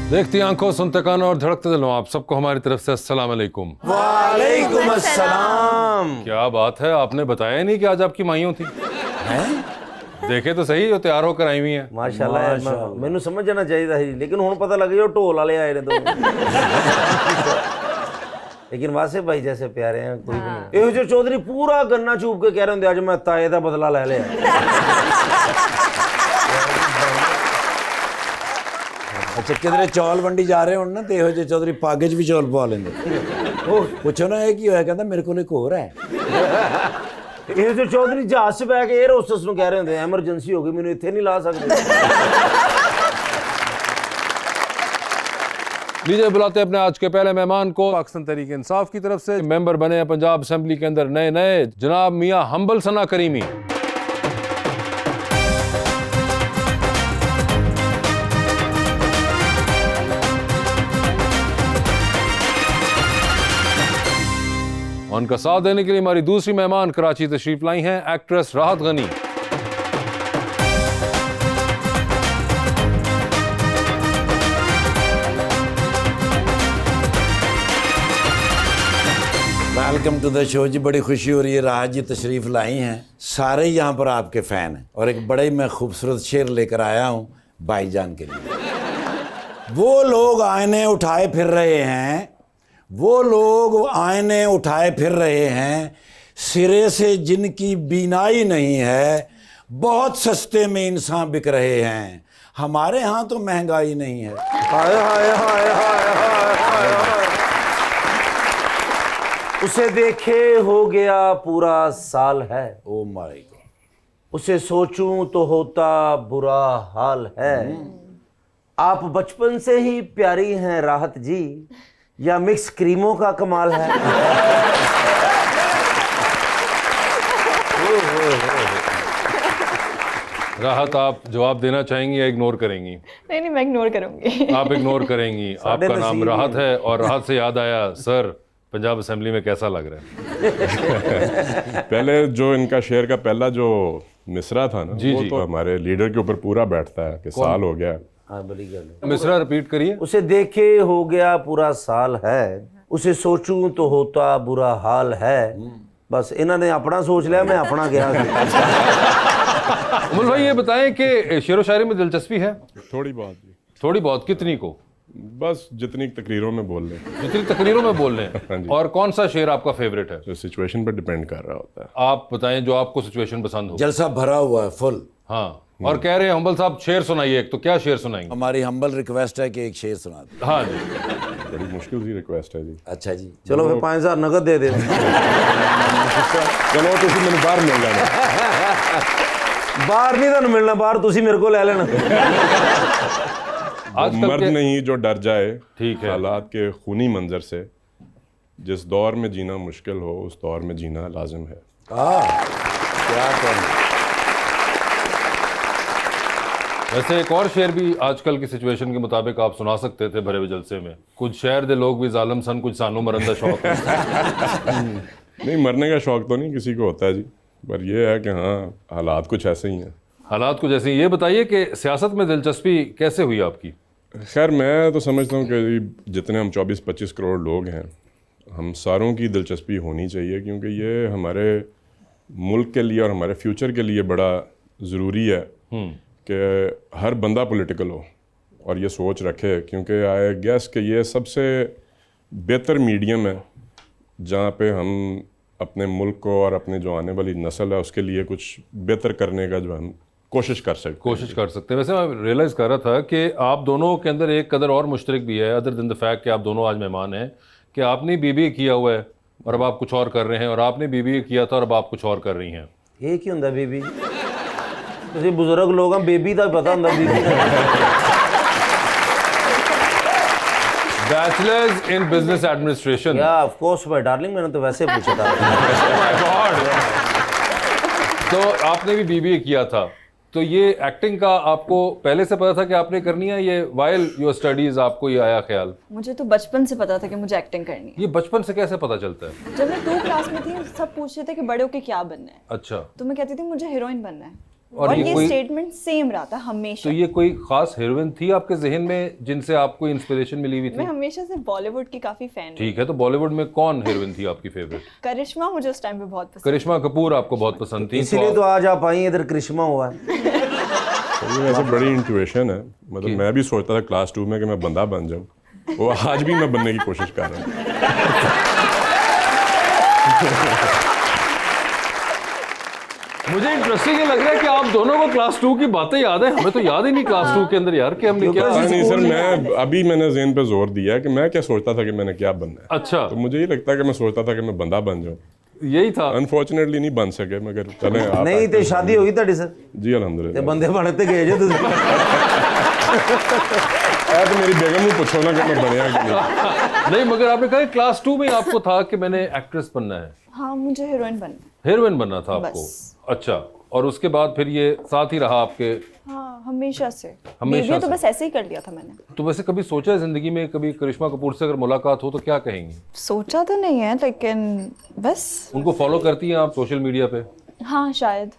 देखती आंखों, सुनते कानों और धड़कते दिलों, आप सबको हमारी तरफ से अस्सलाम वालेकुम। वालेकुम अस्सलाम। क्या बात है, आपने बताया ही नहीं कि आज आपकी माइयों थी। देखे तो सही, जो तैयार होकर आई हुई हैं। माशाल्लाह यार, मैनू समझ जाना चाहिए था जी, लेकिन हुण पता लग गया ढोल वाले आए ने तो। लेकिन वासे भाई जैसे प्यारे हैं कोई भी नहीं। एहो जो चौधरी पूरा गन्ना चूप के कह रहे होंगे आज मैं ताए दा बदला ले लिया। अच्छा किधरे चौल वंडी जा रहे हो ना तो ਇਹੋ ਜਿਹੇ ਚੌਧਰੀ ਪਾਗੇ 'ਚ ਵੀ ਚੌਲ ਪਵਾ ਲੈਂਦੇ ਉਹ ਪੁੱਛੋ ਨਾ ਇਹ ਕੀ ਹੋਇਆ ਕਹਿੰਦਾ ਮੇਰੇ ਕੋਲ ਇੱਕ ਹੋਰ ਹੈ ਇਹ ਜੋ ਚੌਧਰੀ ਜਹਾਜ਼ 'ਚ ਬੈ ਕੇ 에ਅਰ ਹੋਸਟਸ ਨੂੰ ਕਹਿ ਰਹੇ ਹੁੰਦੇ ਐਮਰਜੈਂਸੀ ਹੋ ਗਈ ਮੈਨੂੰ ਇੱਥੇ ਨਹੀਂ ਲਾ ਸਕਦੇ। लीजिए बुलाते हैं अपने आज के पहले मेहमान को। पाकिस्तान तहरीक इंसाफ की तरफ से मेंबर बने हैं पंजाब असेंबली के अंदर नए नए, जनाब मियां हम्बल सना करीमी। उनका साथ देने के लिए हमारी दूसरी मेहमान कराची तशरीफ लाई हैं actress Rahat Gani. Welcome to the show ji, बड़ी खुशी हो रही है राहत जी तशरीफ़ लाई हैं। सारे यहाँ पर आपके फ़ैन हैं और एक बड़े मैं खूबसूरत शेर लेकर आया हूँ भाईजान के लिए। वो लोग आईने उठाए फिर रहे हैं, वो लोग आईने उठाए फिर रहे हैं, सिरे से जिनकी बीनाई नहीं है, बहुत सस्ते में इंसान बिक रहे हैं, हमारे यहाँ तो महंगाई नहीं है। हाय हाय हाय हाय हाय हाय। उसे देखे हो गया पूरा साल है, ओ माय गॉड। उसे सोचूं तो होता बुरा हाल है। आप बचपन से ही प्यारी हैं राहत जी, या मिक्स क्रीमों का कमाल है। राहत, आप जवाब देना चाहेंगी या इग्नोर करेंगी? नहीं, मैं इग्नोर करूंगी। आप इग्नोर करेंगी। आपका नाम राहत है और राहत से याद आया, सर पंजाब असेंबली में कैसा लग रहा है? पहले जो इनका शेर का पहला जो मिसरा था ना, जी वो जी, तो हमारे लीडर के ऊपर पूरा बैठता है कि साल हो गया। हाँ बड़ी गल। मिसरा रिपीट करिए। उसे देखे हो गया पूरा साल है, उसे सोचूं तो होता बुरा हाल है। बस इन्होंने अपना सोच लिया, मैं अपना गया। उमर भाई ये बताएं कि शेरो शायरी में दिलचस्पी है? थोड़ी बहुत जी, थोड़ी बहुत, कितनी को? बस जितनी तकरीरों में बोल लें। जितनी तकरीरों में बोल हाँ लें। जी। और कौन सा शेर आपका फेवरेट है? तो सिचुएशन पर डिपेंड कर रहा होता है। आप बताएं जो आपको सिचुएशन पसंद हो। जलसा भरा हुआ है फुल। हाँ, और कह रहे हैं हम्बल साहब शेर सुनाइए एक, तो क्या शेर सुनाएंगे? हमारी हम्बल रिक्वेस्ट है कि एक शेर सुना दो। हाँ जी। बड़ी मुश्किल सी रिक्वेस्ट है जी। अच्छा जी, चलो फिर 5000 नगद दे दे। चलो तुम मैंने बाहर मिल जाना। बाहर नहीं तुहानू मिलना, बाहर तुसी मेरे को ले लेना। वो मर्द नहीं जो डर जाए ठीक है। हालात के खूनी मंजर से, जिस दौर में जीना मुश्किल हो उस दौर में जीना लाजिम है। क्या कहना। वैसे एक और शेर भी आजकल की सिचुएशन के मुताबिक आप सुना सकते थे भरे हुए जलसे में। कुछ शहर दे लोग भी जालिम सन, कुछ सानू मरंदा शौक। नहीं, मरने का शौक तो नहीं किसी को होता है जी, पर यह है कि हाँ हालात कुछ ऐसे ही हैं। हालात कुछ ऐसे ही। ये बताइए कि सियासत में दिलचस्पी कैसे हुई आपकी? खैर मैं तो समझता हूँ कि जितने हम 24-25 करोड़ लोग हैं, हम सारों की दिलचस्पी होनी चाहिए, क्योंकि ये हमारे मुल्क के लिए और हमारे फ्यूचर के लिए बड़ा ज़रूरी है कि हर बंदा पॉलिटिकल हो और ये सोच रखे, क्योंकि आई गेस कि ये सबसे बेहतर मीडियम है जहाँ पे हम अपने मुल्क को और अपने जो आने वाली नस्ल है उसके लिए कुछ बेहतर करने का जो हम कोशिश कर सकते हैं। वैसे मैं रियलाइज़ कर रहा था कि आप दोनों के अंदर एक कदर और मुश्तरक भी है, अदर दिन द फैक्ट कि आप दोनों आज मेहमान हैं, कि आपने बीबीए किया हुआ है और अब आप कुछ और कर रहे हैं, और आपने बीबीए किया था और अब आप कुछ और कर रही हैं। ये की हुंदा बेबी? तुसी बुजुर्ग लोग हैं, बेबी दा पता हुंदा बीबी दा। Bachelors in business administration. या ऑफ कोर्स माय डार्लिंग, मैंने तो वैसे पूछा था। तो आपने भी बीबीए किया था, तो ये एक्टिंग का आपको पहले से पता था कि आपने करनी है, ये वाइल योर स्टडीज आपको ये आया ख्याल? मुझे तो बचपन से पता था कि मुझे एक्टिंग करनी है। ये बचपन से कैसे पता चलता है? जब मैं 2 क्लास में थी सब पूछते थे कि बड़े होके क्या बनना है। अच्छा। तो मैं कहती थी मुझे हीरोइन बनना है। और ये कोई स्टेटमेंट सेम रहा था हमेशा। तो ये कोई खास हीरोइन थी आपके जहन में जिनसे आपको इंस्पिरेशन मिली हुई मैं थी? हमेशा से बॉलीवुड की काफी फैन हूँ। ठीक है, तो बॉलीवुड में कौन हीरोइन थी आपकी फेवरेट? करिश्मा मुझे उस टाइम पे बहुत पसंद। करिश्मा कपूर आपको बहुत पसंद थी, इसीलिए तो आज आप आई, इधर करिश्मा हुआ है। तो ये वैसे बड़ी इंट्यूशन है, मतलब मैं भी सोचता था क्लास 2 में कि मैं बंदा बन जाऊँ, वो आज भी मैं बनने की कोशिश कर रहा हूँ। मुझे इंटरेस्टिंग ये लग रहा है कि आप दोनों को क्लास 2 की बातें याद है, हमें तो याद ही नहीं क्लास 2 के अंदर यार कि हमने क्या। नहीं सर, मैंने ज़हन पे जोर दिया है कि मैं क्या सोचता था कि मैंने क्या बनना है। अच्छा, तो मुझे ये लगता है कि मैं सोचता था कि मैं बंदा बन जाऊँ, यही था। अनफॉर्चुनेटली नहीं बन सके, मगर चलें आप। नहीं तो शादी होगी ਤੁਹਾਡੀ सर? जी अल्हम्दुलिल्लाह। बंदे बने ते गए जो तुम। तो मेरी बेगम को पूछो ना कि मैं बनया कि नहीं। नहीं, मगर आपने कहा क्लास 2 में आपको था कि मैंने एक्ट्रेस बनना है, हाँ, मुझे हीरोइन बनना है। हीरोइन बनना था आपको। बस। अच्छा, और उसके बाद फिर ये साथ ही रहा आपके? हाँ, हमेशा से। हमेशा डेब्यू तो से। बस ऐसे ही कर लिया था मैंने। तो वैसे कभी सोचा है जिंदगी में, कभी करिश्मा कपूर से अगर मुलाकात हो तो क्या कहेंगी? सोचा तो नहीं है, लेकिन बस। उनको फॉलो करती हैं आप सोशल मीडिया पे? हाँ, शायद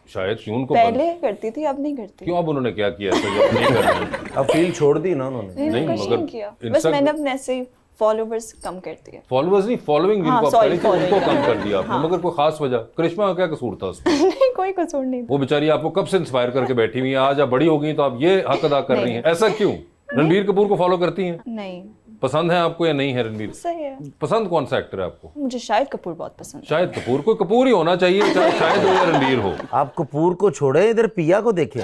क्यों उनको पहले करती थी, अब नहीं करती। क्यों, अब उन्होंने क्या किया ऐसा जो अब नहीं कर रहे हैं? अब फील्ड छोड़ दी ना उन्होंने। नहीं, नहीं, कुछ मगर नहीं किया, बस Insta- मैंने अपने ऐसे ही फॉलोवर्स कम कर दिए। फॉलोअर्स नहीं, फॉलोइंग हाँ, जिनको आप sorry, करी थी उनको following। कम कर दिया आपने। मगर कोई खास वजह? करिश्मा का क्या कसूर था उसमें? नहीं, कोई कसूर नहीं था। वो बेचारी आपको कब से इंस्पायर करके बैठी हुई है, आज आप बड़ी हो गई तो आप ये हक अदा कर रही हैं, ऐसा क्यों? रणबीर कपूर को फॉलो करती हैं? नहीं, पसंद है आपको या नहीं है रणबीर? सही है। पसंद कौन सा एक्टर है आपको? मुझे शाहिद कपूर बहुत पसंद है। शाहिद कपूर। कोई कपूर ही होना चाहिए, चाहे शाहिद हो या रणबीर हो। आप कपूर को छोड़े, इधर पिया को देखें।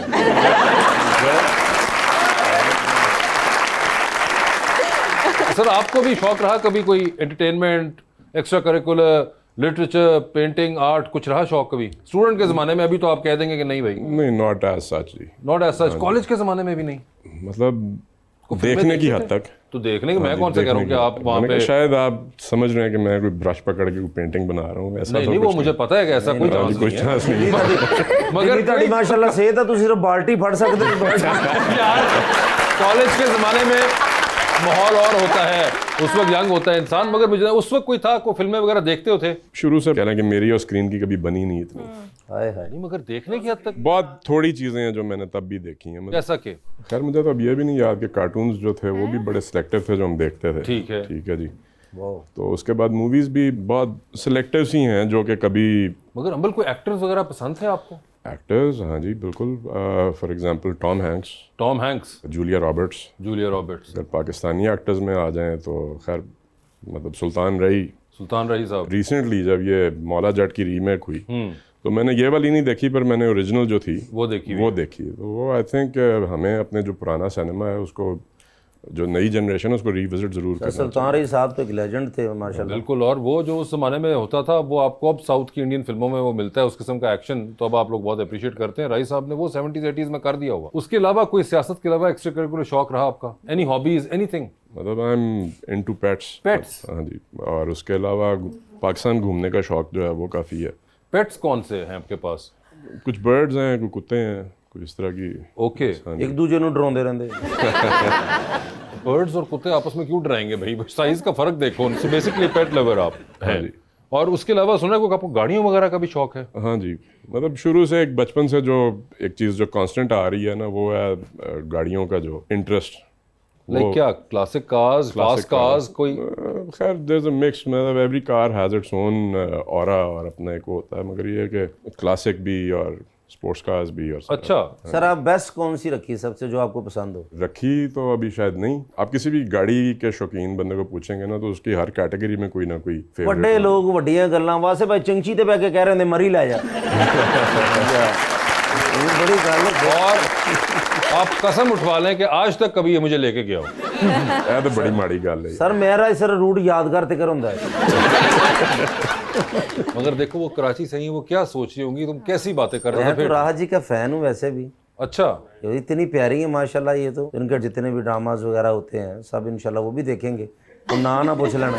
सर, आपको भी शौक रहा कभी कोई entertainment, extra curricular, literature, painting, art, कुछ रहा शौक कभी स्टूडेंट के जमाने में? अभी तो आप कह देंगे कि नहीं भाई, नहीं, नॉट एज सच जी, नॉट एज सच। कॉलेज के जमाने में भी नहीं? मतलब देखने की हद तक। तो देखने के, मैं कौन से कह रहा हूँ कि आप वहाँ पे, शायद आप समझ रहे हैं कि मैं कोई ब्रश पकड़ के कोई पेंटिंग बना रहा हूँ, ऐसा नहीं तो नहीं, वो कुछ मुझे पता है कि ऐसा कोई चांस कुछ नहीं है। चांस नहीं है। मगर ਤੁਹਾਡੀ ਮਾਸ਼ਾਅੱਲਾ ਸਿਹਤ ਆ, ਤੁਸੀਂ ਸਿਰਫ ਬਾਲਟੀ ਫੜ ਸਕਦੇ ਹੋ। यार, कॉलेज के जमाने में माहौल और होता है, उस वक्त यंग होता है इंसान। मगर मुझे उस वक्त कोई था, कोई फिल्में वगैरह देखते हो थे? शुरू से कह रहे हैं कि मेरी और स्क्रीन की कभी बनी नहीं इतनी। हाय हाय। नहीं, मगर देखने की हद तक बहुत थोड़ी चीजें हैं जो मैंने तब भी देखी हैं, मतलब कैसा के? खैर मुझे तो अब ये भी नहीं याद कि कार्टून्स जो थे वो भी बड़े सिलेक्टिव थे जो हम देखते थे। ठीक है। ठीक है जी। तो उसके बाद मूवीज भी बहुत सिलेक्टिव सी हैं जो कि कभी। मगर अंबल, कोई एक्टर्स वगैरह पसंद थे आपको? एक्टर्स, हाँ जी बिल्कुल। For example Tom Hanks, Tom Hanks, Julia Roberts. Julia Roberts, अगर पाकिस्तानी एक्टर्स में आ जाएं तो खैर मतलब सुल्तान रही। सुल्तान रही साहब। रिसेंटली जब ये मौला जट की रीमेक हुई तो मैंने ये वाली नहीं देखी, पर मैंने ओरिजिनल जो थी वो देखी हुई। वो देखी। तो वो आई थिंक हमें अपने जो पुराना सिनेमा है उसको, जो नई जनरेशन है उसको रिविजिट जरूर करना चाहिए। सुल्तान रही साहब तो एक लेजेंड थे माशाल्लाह। बिल्कुल। और वो जो उस जमाने में होता था वो आपको अब साउथ की इंडियन फिल्मों में वो मिलता है, उस किस्म का एक्शन, तो अब आप लोग बहुत अप्रिशिएट करते हैं। राई साहब ने वो 70s 80s में कर दिया हुआ। उसके अलावा कोई सियासत के अलावा एक्स्ट्रा करिकुलर शौक रहा आपका? Any hobbies, anything? मतलब I am into pets. Pets? हाँ जी। और उसके अलावा पाकिस्तान घूमने का शौक जो है वो काफ़ी है। पेट्स कौन से हैं आपके पास? कुछ बर्ड्स हैं, कुछ कुत्ते हैं, कुछ इस तरह की। ओके। एक दूजे ਨੂੰ ਡਰਾਉਂਦੇ ਰਹਿੰਦੇ। बर्ड्स और कुत्ते आपस में क्यों डराएंगे भाई? साइज का फर्क देखो उनसे। बेसिकली पेट लवर आप हैं। जी। और उसके अलावा सुना है कोई आपको गाड़ियों वगैरह का भी शौक है? हाँ जी, मतलब शुरू से एक बचपन से जो एक चीज़ जो कांस्टेंट आ रही है ना वो है गाड़ियों का जो इंटरेस्ट। लाइक क्या? क्लासिक कार्स, फास्ट कार्स, कोई? खैर देयर इज अ मिक्स, मतलब every car has its own aura और अपना एक वो होता है, मगर ये है कि क्लासिक भी और स्पोर्ट्स कार्स भी और सब। अच्छा। सर आप बेस्ट कौन सी रखी सबसे जो आपको पसंद हो? रखी तो अभी शायद नहीं। आप किसी भी गाड़ी के शौकीन बंदे को पूछेंगे ना तो उसकी हर कैटेगरी में कोई ना कोई फेवरेट। ਵੱਡੇ ਲੋਕ ਵੱਡੀਆਂ ਗੱਲਾਂ ਵਾਸਤੇ ਭਾਈ ਚੰਚੀ ਤੇ ਬਹਿ ਕੇ ਕਹਿ ਰਹੇ ਨੇ ਮਰੀ ਲੈ ਜਾ। ਇਹ ਬੜੀ ਗੱਲ ਹੈ। और आप कसम उठवा लें कि आज तक कभी ये मुझे लेके गया हो? ਇਹ ਤਾਂ ਬੜੀ ਮਾੜੀ ਗੱਲ ਹੈ। सर मेरा सर रूट यादगार ते कर ਹੁੰਦਾ है। मगर देखो वो कराची से ही, वो क्या सोच रही होंगी, तुम कैसी बातें कर रहे मैं थे तो फिर? राहत जी का फैन हूँ वैसे भी। अच्छा। ये इतनी प्यारी है माशाल्लाह। ये तो इनके जितने भी ड्रामास वगैरह होते हैं सब इंशाल्लाह वो भी देखेंगे। तो ना पूछ लेना।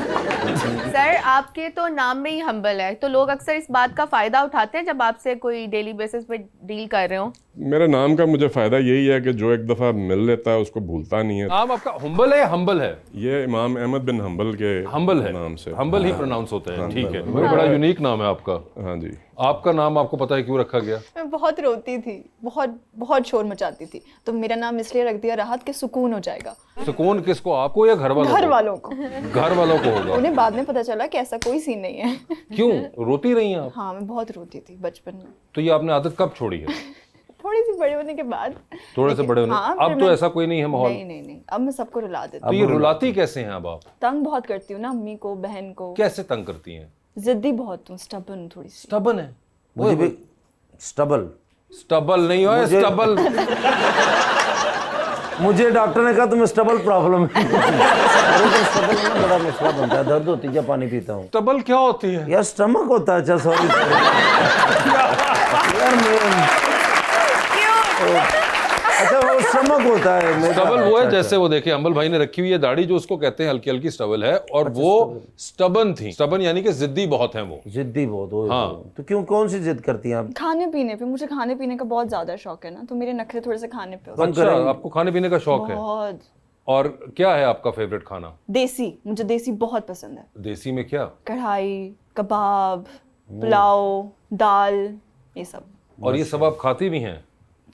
सर आपके तो नाम में ही हम्बल है, तो लोग अक्सर इस बात का फायदा उठाते हैं जब आपसे कोई डेली बेसिस पे डील कर रहे हो। मेरे नाम का मुझे फ़ायदा यही है कि जो एक दफ़ा मिल लेता है उसको भूलता नहीं है। नाम आपका हम्बल है या हम्बल है? ये इमाम अहमद बिन हम्बल के हम्बल है नाम से। हम्बल ही प्रोनाउंस होता है। ठीक है, बड़ा यूनिक नाम है आपका। हाँ जी। आपका नाम आपको पता है क्यों रखा गया? मैं बहुत रोती थी, बहुत बहुत शोर मचाती थी, तो मेरा नाम इसलिए रख दिया राहत के सुकून हो जाएगा। सुकून किसको, आपको या घर वालों घर को? वालों को। घर वालों को होगा। उन्हें बाद में पता चला कि ऐसा कोई सीन नहीं है। क्यों रोती रही हैं आप? हाँ, मैं बहुत रोती थी बचपन में। तो ये आपने आदत कब छोड़ी है? थोड़ी सी बड़े होने के बाद। थोड़े से बड़े होने हाँ, फिर अब तो मैं- ऐसा कोई नहीं है माहौल? नहीं, अब मैं सबको रुला देती तो हूँ। ये रुलाती कैसे हैं अब आप? तंग बहुत करती हूँ ना अम्मी को, बहन को। कैसे तंग करती हैं? जिद्दी बहुत हूँ, स्टबर्न थोड़ी सी। स्टबन है? मुझे भी स्टबल, स्टबल नहीं हो, स्टबल। मुझे डॉक्टर ने कहा तुम्हें स्टबल प्रॉब्लम है। स्टबल में ना बड़ा मसला बनता है, दर्द होती है जब पानी पीता हूँ। स्टबल क्या होती है? यार स्टमक होता है। अच्छा सॉरी यार अच्छा वो स्टमक होता है मेरा। स्टबल वो है अच्छा, जैसे वो देखिए अंबल भाई ने रखी हुई है दाढ़ी, जो उसको कहते हैं हल्की हल्की स्टबल है, और वो स्टबन थी। स्टबन यानी कि जिद्दी बहुत है वो। जिद्दी बहुत हो। हाँ। तो क्यों, कौन सी जिद करती हैं आप? खाने पीने पे, मुझे खाने पीने का बहुत ज्यादा शौक है ना, तो मेरे नखरे थोड़े से खाने पे होते कम अच्छा, करेंगे। आपको खाने पीने का शौक हैं। है? बहुत। और क्या है आपका फेवरेट खाना? देसी, मुझे देसी बहुत पसंद है। देसी में क्या? कढ़ाई, कबाब, पुलाव, दाल, ये सब। और ये सब आप खाती भी हैं?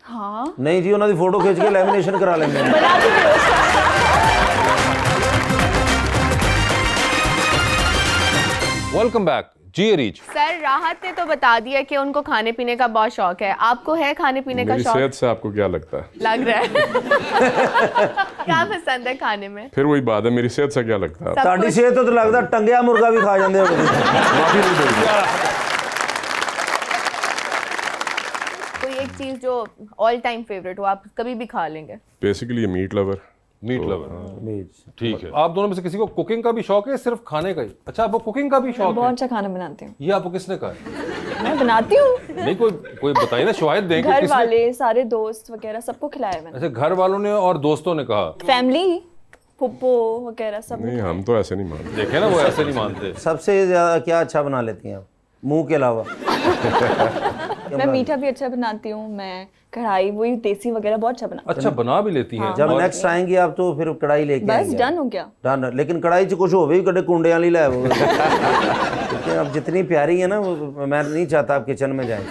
हाँ, नहीं जी, उन्होंने फोटो खींच के लैमिनेशन करा लेंगे। बनाती भी हूँ। वेलकम बैक जी रीच। सर राहत ने तो बता दिया कि उनको खाने पीने का बहुत शौक है, आपको है खाने पीने का मेरी शौक? सेहत से आपको क्या लगता है? लग रहा है। क्या पसंद है खाने में? फिर वही बात है, मेरी सेहत से क्या लगता है? सब ਤੁਹਾਡੀ कुछ? ਸਿਹਤ ਤੋਂ ਤਾਂ ਲੱਗਦਾ ਟੰਗਿਆ ਮੁਰਗਾ ਵੀ ਖਾ ਜਾਂਦੇ ਹੋ ਕਦੀ। माफी नहीं दूंगा। कोई एक चीज जो ऑल टाइम फेवरेट हो, आप कभी भी खा लेंगे? Basically meat lover. Meat lover. बीच ठीक है। आप दोनों में से किसी को कुकिंग का भी शौक है, सिर्फ खाने का ही? अच्छा, आपको कुकिंग का भी शौक बहुत है? अच्छा खाना बनाती हूँ। ये आपको किसने कहा है? मैं बनाती हूँ। नहीं, कोई कोई बताइए ना, शायद दें कि घर किसने। वाले, सारे दोस्त वगैरह सबको खिलाया मैंने। अच्छा, घर वालों ने और दोस्तों ने कहा? फैमिली, फुप्पो वगैरह सब। नहीं, हम तो ऐसे नहीं मानते। देखे ना, वो ऐसे नहीं मानते। सबसे ज्यादा क्या अच्छा बना लेती हैं आप मुंह के अलावा? मैं मीठा भी अच्छा बनाती हूँ, मैं कढ़ाई वही देसी वगैरह बहुत अच्छा बनाती अच्छा, बना भी लेती हैं? जब नेक्स्ट आएंगी आप तो फिर कढ़ाई लेके हूँ। बस आएंगे। डन हो गया। डन। लेकिन कढ़ाई च कुछ होवे भी कड़े कुंडे वाली ले वो। क्योंकि आप जितनी प्यारी है ना, वो मैं नहीं चाहता आप किचन में जाएं।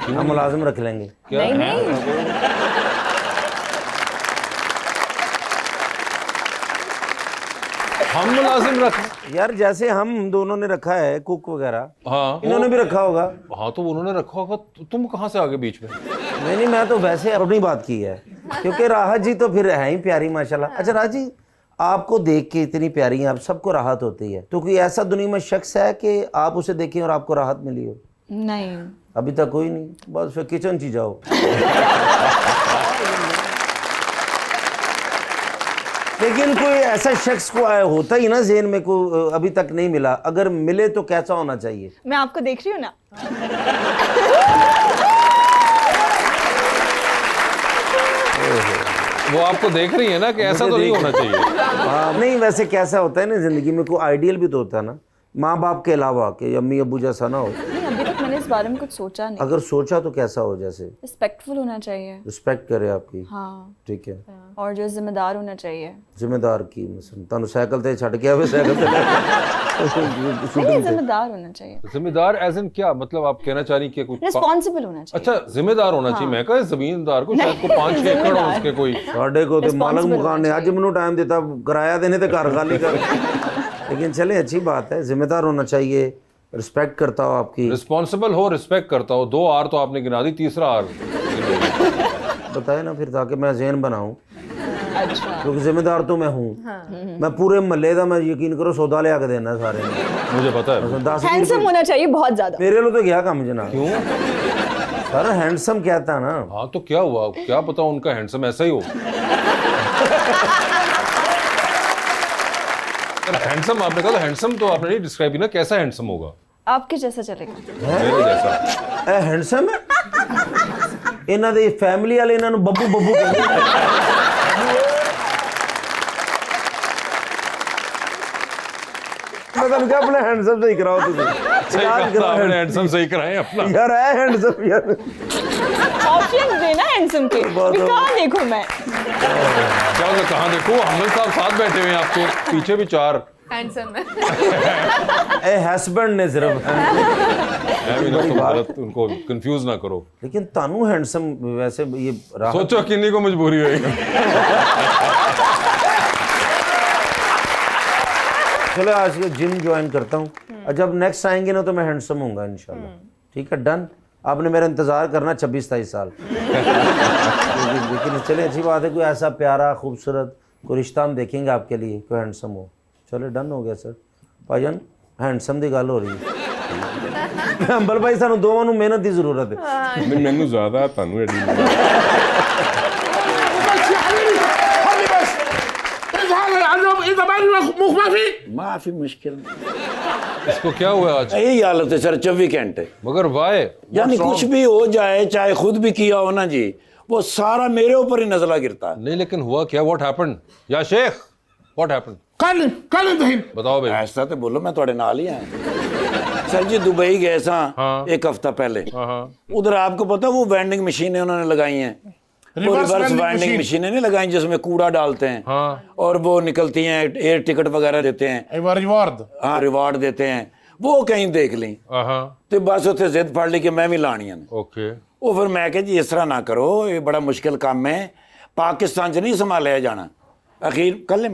हम मुलाजिम रख लेंगे। क्या? नहीं, हम मुलाजिम रख। यार जैसे हम दोनों ने रखा है कुक वगैरह, हाँ इन्होंने भी रखा होगा। हाँ, तो उन्होंने रखा होगा, तुम कहाँ से आगे बीच में? नहीं, मैं तो वैसे अपनी बात की है, क्योंकि राहत जी तो फिर है ही प्यारी माशाल्लाह। अच्छा राहत जी, आपको देख के इतनी प्यारी हैं आप, सबको राहत होती है, तो कोई ऐसा दुनिया में शख्स है कि आप उसे देखें और आपको राहत मिली हो? नहीं। अभी तक कोई नहीं। बस फिर किचन ची जाओ। लेकिन कोई ऐसा शख्स को होता ही ना ज़हन में, को अभी तक नहीं मिला, अगर मिले तो कैसा होना चाहिए? मैं आपको देख रही हूँ ना। वो आपको देख रही है ना कि ऐसा तो नहीं होना चाहिए। हाँ, नहीं वैसे कैसा होता है ना जिंदगी में, कोई आइडियल भी तो होता है ना, माँ बाप के अलावा, कि अम्मी अबू जैसा ना हो। नहीं, अभी तक मैंने इस बारे में कुछ सोचा नहीं। अगर सोचा तो कैसा हो? जैसे रिस्पेक्टफुल होना चाहिए। रिस्पेक्ट करे आपकी। हाँ, ठीक है। और जो जिम्मेदार होना चाहिए। जिम्मेदार की मसलन ਤੁਹਾਨੂੰ ਸਾਈਕਲ ਤੇ ਛੱਡ ਕੇ ਆਵੇ ਸਾਈਕਲ ਤੇ नहीं, जिम्मेदार होना चाहिए, जिम्मेदार एज इन क्या मतलब? आप कहना चाह रही कि कुछ रिस्पॉन्सिबल होना चाहिए। अच्छा, जिम्मेदार होना चाहिए। मैं कहा जमींदार को शायद को 5-6 एकड़ हो उसके कोई। ਸਾਡੇ ਕੋਲ ਤੇ ਮਾਲਕ Responsible ਮਕਾਨ ਨੇ ਅੱਜ ਮੈਨੂੰ ਟਾਈਮ ਦਿੱਤਾ ਕਿਰਾਇਆ ਦੇने ਤੇ घर खाली कर। लेकिन चले अच्छी बात है, जिम्मेदार होना चाहिए, रिस्पेक्ट करता हो आपकी। रिस्पॉन्सिबल हो, रिस्पेक्ट करता हो। 2 आर तो आपने गिना दी, तीसरा आर बताए ना फिर, ताकि मैं ज़हन बनाऊं, अच्छा। क्योंकि जिम्मेदार तो मैं हूँ। मैं पूरे महल्ले का, मैं यकीन करो सौदा लिया के देना सारे ने। मुझे पता है। 10 हैंडसम होना चाहिए बहुत ज्यादा। मेरे लो तो क्या काम जनाब? क्यों? सर हैंडसम कहता ना। हाँ, तो क्या हुआ? क्या पता उनका हैंडसम ऐसा ही हो। हैंडसम आपने कहा, तो हैंडसम तो आपने नहीं डिस्क्राइब किया ना, कैसा हैंडसम होगा? आपके जैसा चलेगा। मेरे जैसा। ਇਹ हैंडसम है। ਇਹਨਾਂ ਦੀ ਫੈਮਿਲੀ ਵਾਲੇ ਇਹਨਾਂ ਨੂੰ ਬੱਬੂ ਬੱਬੂ ਕਹਿੰਦੇ ਆ। मैं क्या अपना हैंडसम सही कराओ तुझे। सही कहा आपने, हैंडसम सही कराएं अपना। यार है हैंडसम यार। ऑप्शन देना हैंडसम के। बहुत हो। कहाँ देखूं मैं? क्या होगा, कहाँ देखो? हमल साहब साथ बैठे हुए हैं आपके पीछे भी 4। हैंडसम है। ए हस्बैंड ने सिर्फ मैं भी ना तुम गलत उनको कंफ्यूज ना करो। लेकिन तानू हैंडसम वैसे ये राहत सोचो किन्नी को मजबूरी होगी। चलो आज के जिम ज्वाइन करता हूँ और जब नेक्स्ट आएंगे ना तो मैं हैंडसम होऊंगा इंशाल्लाह। ठीक है, डन। आपने मेरा इंतजार करना 26-27 साल। लेकिन चले, अच्छी बात है, कोई ऐसा प्यारा खूबसूरत कोई रिश्ता हम देखेंगे आपके लिए, कोई हैंडसम हो। चलो डन हो गया सर। भाईजान हैंडसम की गल हो रही है। अंबल भाई सानू दोवां नू मेहनत की जरूरत है। नहीं मैनू ज़्यादा तानू एडी माफी मुश्किल इसको क्या हुआ आज? यही हालत है सर 24 घंटे। मगर वाई? यानी कुछ भी हो जाए, चाहे खुद भी किया हो ना जी, वो सारा मेरे ऊपर ही नजला गिरता है। नहीं लेकिन हुआ क्या? व्हाट हैपेंड या शेख? What happened? कल बताओ भाई। ऐसा तो बोलो, मैं थोड़े नाल ही आया। सर जी दुबई गए सा एक हफ्ता पहले। उधर आपको पता वो वेंडिंग मशीनें उन्होंने लगाई हैं, रिवर्स वेंडिंग मशीनें नहीं लगाई जिसमें कूड़ा डालते हैं और वो निकलती हैं, एयर टिकट वगैरह देते हैं, रिवार्ड। हाँ रिवार्ड देते हैं। वो कहीं देख ली तो बस उत्थे जिद फड़ ली कि मैं भी लानी है। ओके। वो फिर मैं कहा जी इस तरह ना करो, ये बड़ा मुश्किल काम है, पाकिस्तान च नहीं संभालिया जाना। अखीर कलम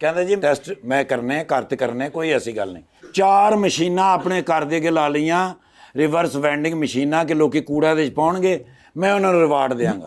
कहते जी टेस्ट मैं करने घर ते करने, कोई ऐसी गल नहीं। 4 मशीनां अपने घर दे के ला लियां, रिवर्स वेंडिंग मशीनां के लोकी कूड़ा दे पाउणगे, मैं उन्होंने रिवार्ड देंगा।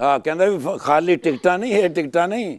हाँ कहता भी खाली टिकटा नहीं है, टिकटा नहीं।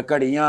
घड़ियां,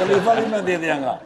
खलीफा भी मैं दे देंगा।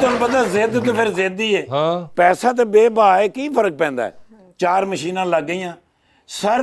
ਤੁਹਾਨੂੰ ਪਤਾ ਜ਼ਿੱਦ ਤੇ ਫਿਰ ਜ਼ਿੱਦ ਹੀ ਹੈ। ਪੈਸਾ ਤੇ ਬੇਬਾ ਹੈ, ਕੀ ਫਰਕ ਪੈਂਦਾ ਹੈ। 4 ਮਸ਼ੀਨਾਂ ਲੱਗ ਗਈਆਂ ਸਰ,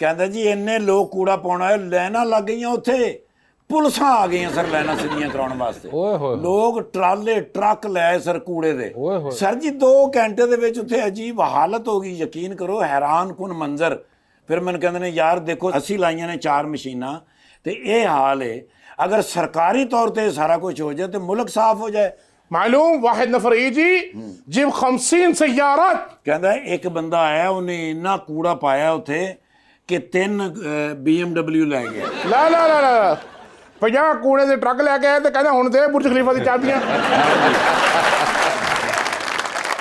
ਕਹਿੰਦਾ ਜੀ ਇੰਨੇ ਲੋਕ ਕੂੜਾ ਪਾਉਣਾ ਹੈ, ਲੈਣਾ ਲੱਗ ਗਈਆਂ ਉੱਥੇ, ਪੁਲਿਸਾਂ ਆ ਗਈਆਂ ਸਰ ਲੈਣਾ ਸਿੱਧੀਆਂ ਕਰਾਉਣ ਵਾਸਤੇ। ਓਏ ਹੋਏ ਲੋਕ ਟਰਾਲੇ ਟਰੱਕ ਲੈ ਸਰ ਕੂੜੇ ਦੇ। ਓਏ ਹੋਏ ਸਰ ਜੀ 2 ਘੰਟੇ ਦੇ ਵਿੱਚ ਉੱਥੇ ਅਜੀਬ ਹਾਲਤ ਹੋ ਗਈ, ਯਕੀਨ ਕਰੋ, ਹੈਰਾਨ ਕੁਨ ਮੰਜ਼ਰ। ਫਿਰ ਮੈਨੂੰ ਕਹਿੰਦੇ ਨੇ ਯਾਰ ਦੇਖੋ ਅਸੀਂ ਲਾਈਆਂ ਨੇ 4 ਮਸ਼ੀਨਾਂ ਤੇ ਇਹ ਹਾਲ ਹੈ, अगर सरकारी तौर पे सारा कुछ हो जाए तो मुल्क साफ हो जाए। मालूम वाहिद नफर यजी जिब 50 सयारात कहता है एक बंदा आया, उन्हें इन्ना कूड़ा पाया उथे कि 3 BMW लै गया। ला ला ला ला 50 कूड़े दे ट्रक लेके आए तो कहना हुण दे बुर्ज खलीफा दी चाबियां।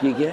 ठीक है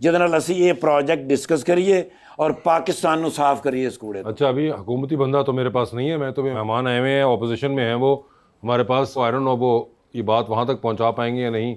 जिहदे नाल असीं ये प्रोजेक्ट डिस्कस करिए और पाकिस्तान नू साफ करिए इस कूड़े। अच्छा अभी हुकूमती बंदा तो मेरे पास नहीं है, मैं तो भी मेहमान आए हुए हैं, ऑपोजिशन में हैं वो हमारे पास। आई डोंट नो वो ये बात वहाँ तक पहुँचा पाएंगे या नहीं।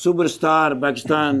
सुपरस्टार पाकिस्तान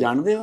जानदे हो?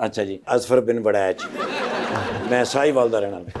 अच्छा जी अजफर बिन बड़ैच, मैं साहिवाल दा रहना।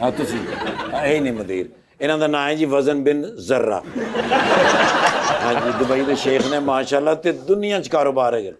हाँ ਤੁਸੀਂ ਇਹ ਨਹੀਂ ਮਦੀਰ, ਇਹਨਾਂ ਦਾ ਨਾਮ ਹੈ ਜੀ ਵਜ਼ਨ ਬਿਨ ਜ਼र्रा। हाँ जी दुबई ਦੇ ਸ਼ੇਖ ਨੇ ਮਾਸ਼ਾਅੱਲਾ ਤੇ ਦੁਨੀਆ 'ਚ ਕਾਰੋਬਾਰ ਹੈਗਾ।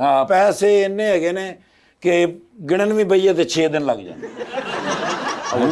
ਹਾਂ ਪੈਸੇ ਇੰਨੇ ਹੈਗੇ ਨੇ ਕਿ ਗਿਣਨ ਵੀ ਬਈਏ ਤੇ 6 ਦਿਨ ਲੱਗ ਜਾਂਦੇ।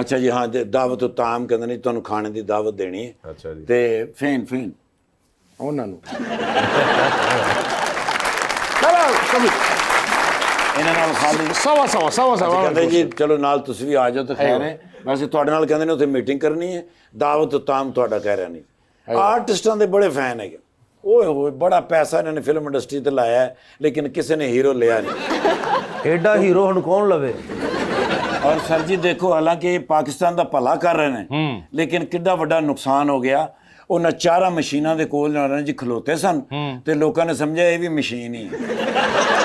ਅੱਛਾ ਜੀ ਹਾਂ ਦਾਵਤ ਤਾਮ ਕਹਿੰਦੇ ਨੇ ਤੁਹਾਨੂੰ ਖਾਣੇ ਦੀ ਦਾਵਤ ਦੇਣੀ ਹੈ। ਅੱਛਾ ਜੀ। ਤੇ ਫੇਨ ਉਹਨਾਂ ਨੂੰ ਚਲੋ ਕਭੀ ਇਹਨਾਂ ਨਾਲ ਖਾਲੀ ਸਵਾ ਕਹਿੰਦੇ ਜੀ ਚਲੋ ਨਾਲ ਤੁਸੀਂ ਵੀ ਆ ਜਾਓ ਤਾਂ ਖੈਰ ਹੈ। ਵੈਸੇ ਤੁਹਾਡੇ ਨਾਲ ਕਹਿੰਦੇ ਨੇ ਉੱਥੇ ਮੀਟਿੰਗ ਕਰਨੀ ਹੈ, ਦਾਵਤ ਤਾਮ ਤੁਹਾਡਾ ਕਹਿ ਰਿਹਾ ਨਹੀਂ। ਆਰਟਿਸਟਾਂ ਦੇ ਬੜੇ ਫੈਨ ਹੈਗੇ, ਓਏ ਹੋਏ ਬੜਾ ਪੈਸਾ ਇਹਨਾਂ ਨੇ ਫਿਲਮ ਇੰਡਸਟਰੀ ਤੇ ਲਾਇਆ ਹੈ, ਲੇਕਿਨ ਕਿਸੇ ਨੇ ਹੀਰੋ ਲਿਆ ਨਹੀਂ। एडा हीरो हुण कौन लवे? और सर जी देखो हालांकि पाकिस्तान का भला कर रहे हैं, लेकिन किड्डा वड्डा नुकसान हो गया। उन्हें 4 मशीनों के कोल जी खलोते सन ते लोगों ने समझा ये भी मशीन ही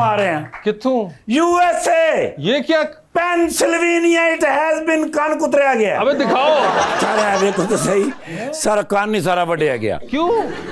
आ रहे हैं कित्थों? यूएसए, ये क्या? पेंसिल्वेनिया, इट हैज बीन कान कुतरिया गया। अबे दिखाओ। सारा देखो तो सही, सारा कान नहीं सारा वड्डिया गया। क्यों?